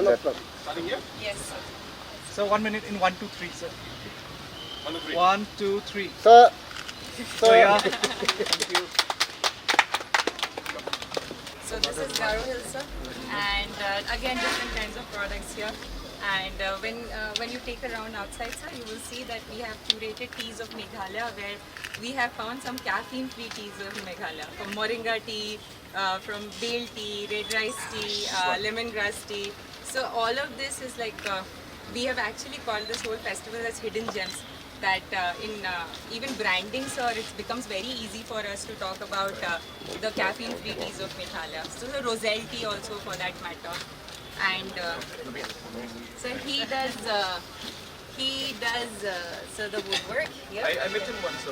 started that. Yes, sir. So 1 minute in 1, 2, 3, sir. 1, 2, 3. Sir, So yeah. So this is Garo Hill, sir, and again different kinds of products here. And when you take a round outside, sir, you will see that we have curated teas of Meghalaya, where we have found some caffeine-free teas of Meghalaya, from moringa tea, from bale tea, red rice tea, lemongrass tea. So all of this is like we have actually called this whole festival as hidden gems. That in even branding, sir, it becomes very easy for us to talk about the caffeine-free teas of Meghalaya. So the Roselle tea also, for that matter. And so he does so the woodwork here. I met him once.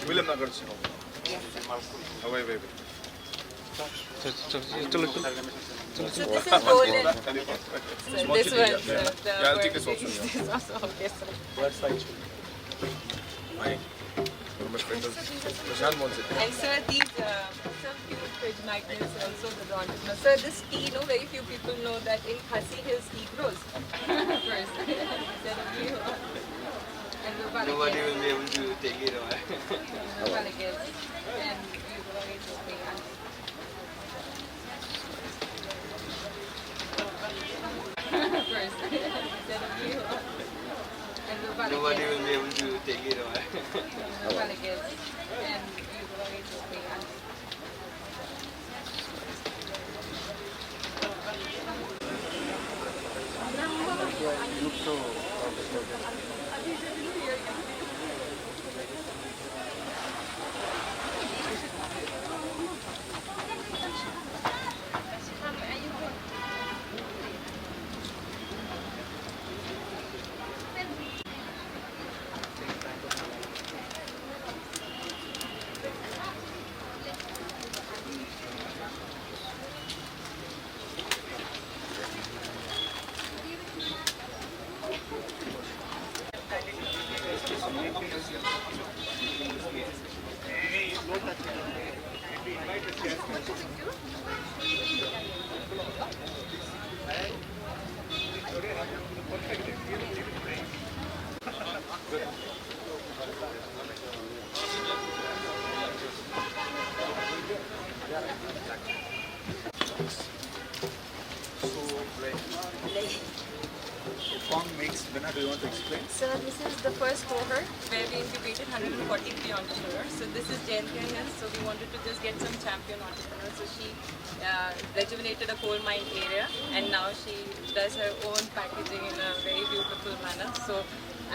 William Nagar. Yes, sir. Wait. So this is golden. So this was the Yeah, I'll take this also. This also, okay, sir. My friend is Prashant Monsi. And sir, these some cute fridge magnets also the entrepreneur. Sir, this tea, very few people know that in Khasi Hills tea grows. First. And Nobody will be able to take it away. and you go away to pay us. First. And Nobody will be able to take it away. and you go away to pay us. Do you want to explain? Sir, this is the first cohort where we incubated 143 entrepreneurs. So this is Jayantia Hills. So we wanted to just get some champion entrepreneurs. So she rejuvenated a coal mine area, and now she does her own packaging in a very beautiful manner. So,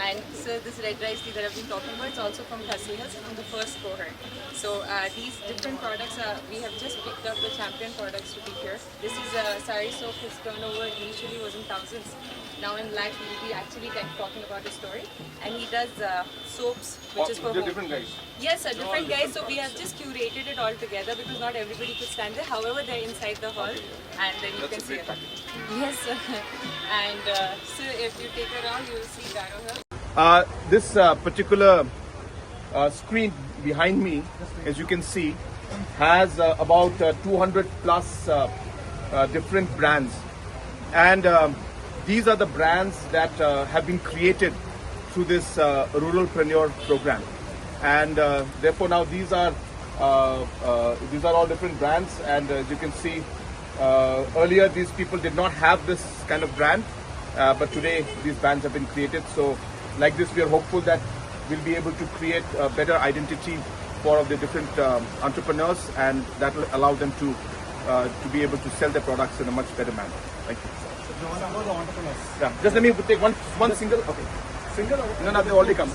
and so this red rice tea that I've been talking about, it's also from Khasi Hills, from the first cohort. So these different products, we have just picked up the champion products to be here. This is Sari Soap. His turnover initially was in thousands. Now in life, we'll be actually talking about his story. And he does soaps, which is for They're home. different guys. Yes, sir, different guys. So we have just curated it all together because not everybody could stand there. However, they're inside the hall, and then you can see it. Yes, sir. And so if you take around, you will see Garo Hill. This particular screen behind me, as you can see, has about 200 plus different brands, and these are the brands that have been created through this Ruralpreneur program, and therefore now these are all different brands. And as you can see, earlier these people did not have this kind of brand, but today these brands have been created. So like this, we are hopeful that we'll be able to create a better identity for the different entrepreneurs, and that will allow them to be able to sell their products in a much better manner. Thank you. Yeah, just let me take one single. Okay, single. No, they've already come.